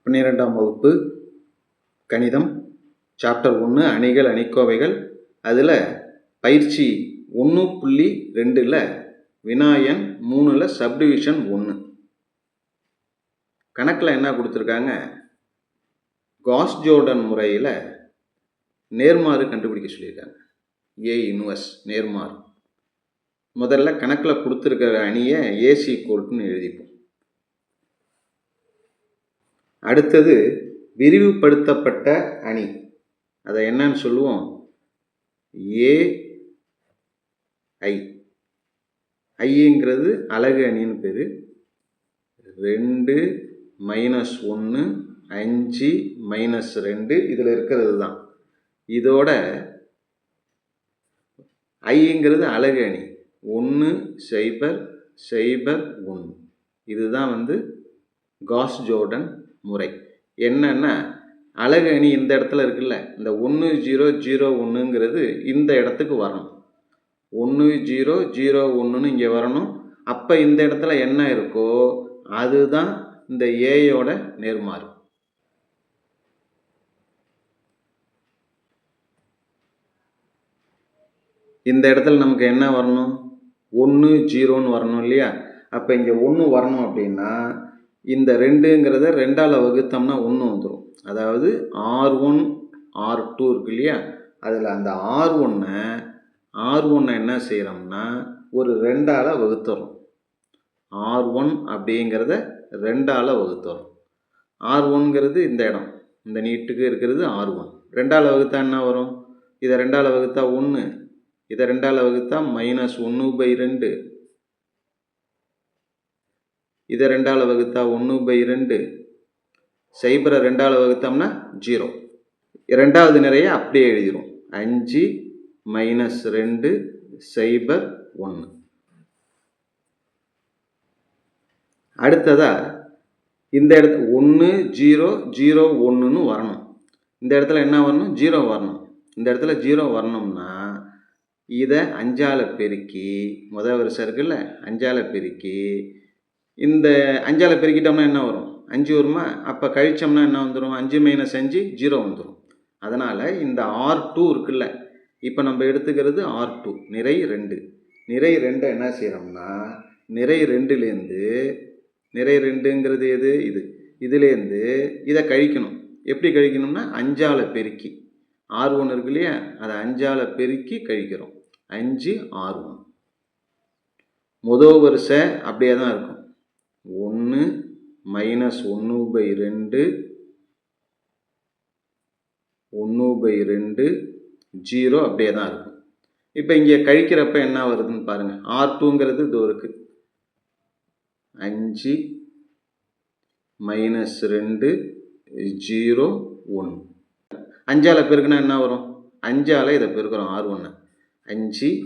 12ஆம் வகுப்பு கணிதம் சாப்டர் 1 அணிகள் அணிக்கோவைகள். அதில் பயிற்சி 1.2ல் வினாயன் 3ல் சப்டிவிஷன் 1. கணக்கில் என்ன கொடுத்துருக்காங்க, காஸ் ஜோர்டன் முறையில் நேர்மாறு கண்டுபிடிக்க சொல்லியிருக்காங்க. ஏ இன்வர்ஸ் நேர்மாறு. முதல்ல கணக்கில் கொடுத்துருக்கிற அணியை ஏசி ஈக்குவல்னு எழுதிப்போம். அடுத்தது விரிவுபடுத்தப்பட்ட அணி, அதை என்னன்னு சொல்லுவோம், ஏஐ. ஐங்கிறது அலகு அணின்னு பேர். 2 - 1 5 - 2 இதில் இருக்கிறது தான். இதோட ஐங்கிறது அலகு அணி 1 0 0 1. இதுதான் காஸ் ஜோர்டன் முறை. என்னன்னா, அலகு அணி இந்த இடத்துல இருக்குல்ல, இந்த 1 0 0 1ங்கிறது இந்த இடத்துக்கு வரணும். 1 0 0 1ன்னு இங்கே வரணும். அப்போ இந்த இடத்துல என்ன இருக்கோ அதுதான் இந்த ஏயோட நேர்மாறு. இந்த இடத்துல நமக்கு என்ன வரணும், 1 0ன்னு வரணும் இல்லையா? அப்போ இங்கே 1 வரணும் அப்படின்னா இந்த 2ங்கிறத 2ஆல் வகுத்தோம்னா 1 வந்துடும். அதாவது R1 R2 இருக்கு இல்லையா, அதில் அந்த R1 என்ன செய்கிறோம்னா ஒரு 2ஆல் வகுத்துறோம். R1 அப்படிங்கிறத 2ஆல் வகுத்துறோம். R1ங்கிறது இந்த இடம், இந்த நீட்டுக்கு இருக்கிறது R1. 2ஆல் வகுத்தா என்ன வரும், இதை 2ஆல் வகுத்தா 1, இதை 2ஆல் வகுத்தா -1/2, இதை 2ஆல் வகுத்தா 1/2, 0 2ஆல் வகுத்தோம்னா 0. இரண்டாவது நிறைய அப்படியே எழுதிடும், 5 - 2 0 1. அடுத்ததா இந்த இடத்துல 1 0 0 1ன்னு வரணும். இந்த இடத்துல என்ன வரணும், 0 வரணும். இந்த இடத்துல 0 வரணும்னா இதை 5ஆல் பெருக்கி, முதல் வரிசை இருக்குல்ல, 5ஆல் பெருக்கி, இந்த 5ஆல் பெருக்கிட்டோம்னா என்ன வரும், 5 வருமா? அப்போ கழிச்சோம்னா என்ன வந்துடும், 5 - 5 0 வந்துடும். அதனால் இந்த R2 இருக்குல்ல, இப்போ நம்ம எடுத்துக்கிறது R2 நிறை 2. நிறை 2 என்ன செய்கிறோம்னா, நிறை 2லேருந்து, நிறை 2ங்கிறது எது, இதுலேருந்து இதை கழிக்கணும். எப்படி கழிக்கணும்னா 5ஆல் பெருக்கி, R1 இருக்கு இல்லையா, அதை 5ஆல் பெருக்கி கழிக்கிறோம். 5 R1. முதல் வரிசை அப்படியே தான் இருக்கும், 1 - 1/2 1/2 0 அப்படியே தான் இருக்கும். இப்போ இங்கே கழிக்கிறப்ப என்ன வருதுன்னு பாருங்கள். R2ங்கிறது இது இருக்குது, 5 - 2 0 1. 5ஆல் பெருக்குனா என்ன வரும், 5ஆல் இதை பெருக்கிறோம் R1. 5 -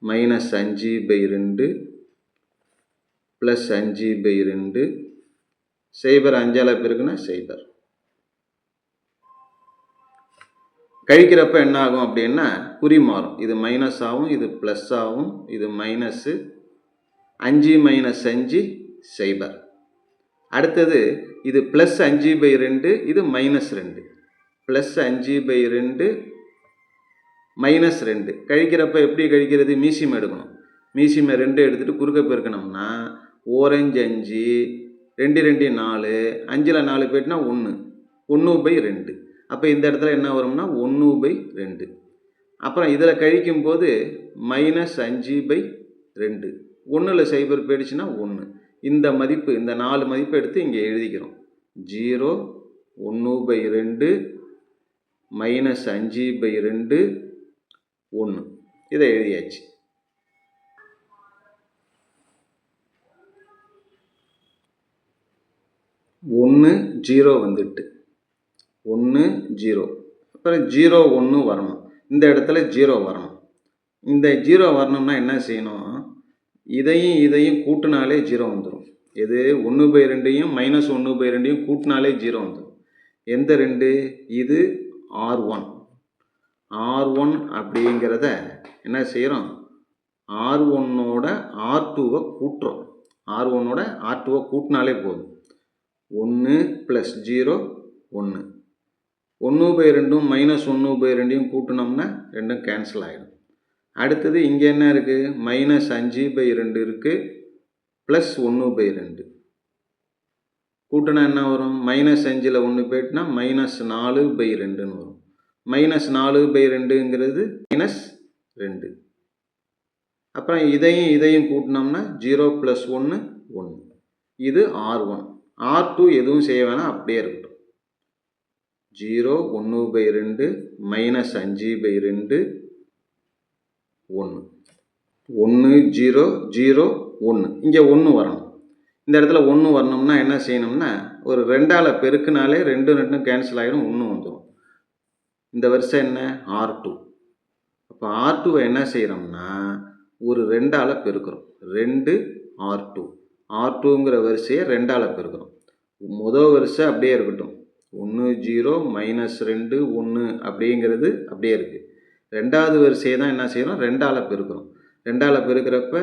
5/2 + 5/2 0 5ஆல் பெருக்குனா 0. கழிக்கிறப்ப என்ன ஆகும் அப்படின்னா குறி மாறும், இது மைனஸ் ஆகும், இது ப்ளஸ் ஆகும், இது மைனஸு. 5 - 5 0. அடுத்தது இது ப்ளஸ் 5/2, இது -2, ப்ளஸ் 5/2 -2. கழிக்கிறப்ப எப்படி கழிக்கிறது, மீசியம் எடுக்கணும். மீசியம் 2 எடுத்துகிட்டு குறுக்க பெருக்கணும்னா 4 5 5, 2 2 4, 5ல் 4 போயிட்டுனா 1, 1/2. அப்போ இந்த இடத்துல என்ன வரும்னா 1/2. அப்புறம் இதில் கழிக்கும்போது -5/2, 1ல் 0 போயிடுச்சுன்னா 1. இந்த மதிப்பு, இந்த 4 மதிப்பை எடுத்து இங்கே எழுதிக்கிறோம். 0 1/2 -5/2 1. இதை எழுதியாச்சு. ஒன்று 0 வந்துட்டு, 1 0, அப்புறம் 0 1 வரணும். இந்த இடத்துல 0 வரணும். இந்த 0 வரணும்னா என்ன செய்யணும், இதையும் கூட்டினாலே 0 வந்துடும். எது, 1/2யும் -1/2யும் கூட்டினாலே 0 வந்துடும். எந்த 2, இது R1. R1 அப்படிங்கிறத என்ன செய்கிறோம், R1ஓட R2வை கூட்டுறோம். R1ஓட R2 கூட்டினாலே போதும். 1 + 0 1. 1/2 -1/2 கூட்டினோம்னா ரெண்டும் கேன்சல் ஆகிடும். அடுத்தது இங்கே என்ன இருக்குது? -5/2 இருக்குது ப்ளஸ் 1/2 கூட்டினா என்ன வரும்? -5ல் 1 போயிட்டுனா -4/2ன்னு வரும். -4/2ங்கிறது -2. அப்புறம் இதையும் கூட்டினோம்னா 0 + 1 1. இது R1. R2 எதுவும் செய்ய வேணாம், அப்படியே இருக்கட்டும். 0 1/2 -5/2 1 1 0 0 1. இங்கே 1 வரணும். இந்த இடத்துல 1 வரணும்னா என்ன செய்யணும்னா ஒரு 2ஆல் பெருக்கினாலே 2 கேன்சல் ஆகிடும், 1 வந்துடும். இந்த வரிசை என்ன? R2. அப்போ R2வை என்ன செய்கிறோம்னா ஒரு 2ஆல் பெருக்கிறோம். 2 R2. R2ங்கிற வரிசையை 2ஆல் பெருக்கிறோம். முதல் வரிசை அப்படியே இருக்கட்டும். 1 0 -2 1 அப்படிங்கிறது அப்படியே இருக்குது. ரெண்டாவது வரிசையை தான் என்ன செய்கிறோம்? 2ஆல் பெருக்கிறோம். 2ஆல் பெருக்கிறப்ப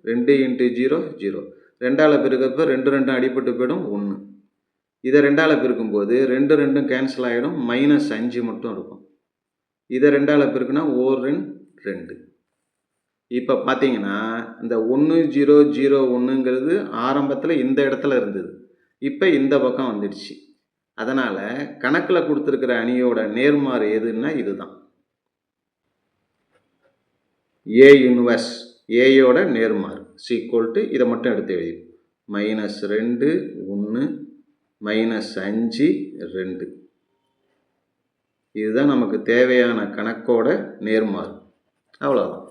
2 × 0 0. 2ஆல் பெருக்கிறப்ப 2 2 அடிபட்டு போயிடும், 1. இதை 2ஆல் பெருக்கும்போது 2 2 கேன்சல் ஆகிடும், -5 மட்டும் இருக்கும். இதை 2ஆல் பெருக்குனா 1 2. இப்போ பார்த்தீங்கன்னா இந்த 1 0 0 1ங்கிறது ஆரம்பத்தில் இந்த இடத்துல இருந்தது, இப்போ இந்த பக்கம் வந்துடுச்சு. அதனால் கணக்கில் கொடுத்துருக்கிற அணியோட நேர்மாறு எதுன்னா இதுதான். A இன்வர்ஸ் ஏயோட நேர்மாறு = இதை மட்டும் எடுத்து எழுதி -2 1 -5 2. இதுதான் நமக்கு தேவையான கணக்கோட நேர்மாறு. அவ்வளோதான்.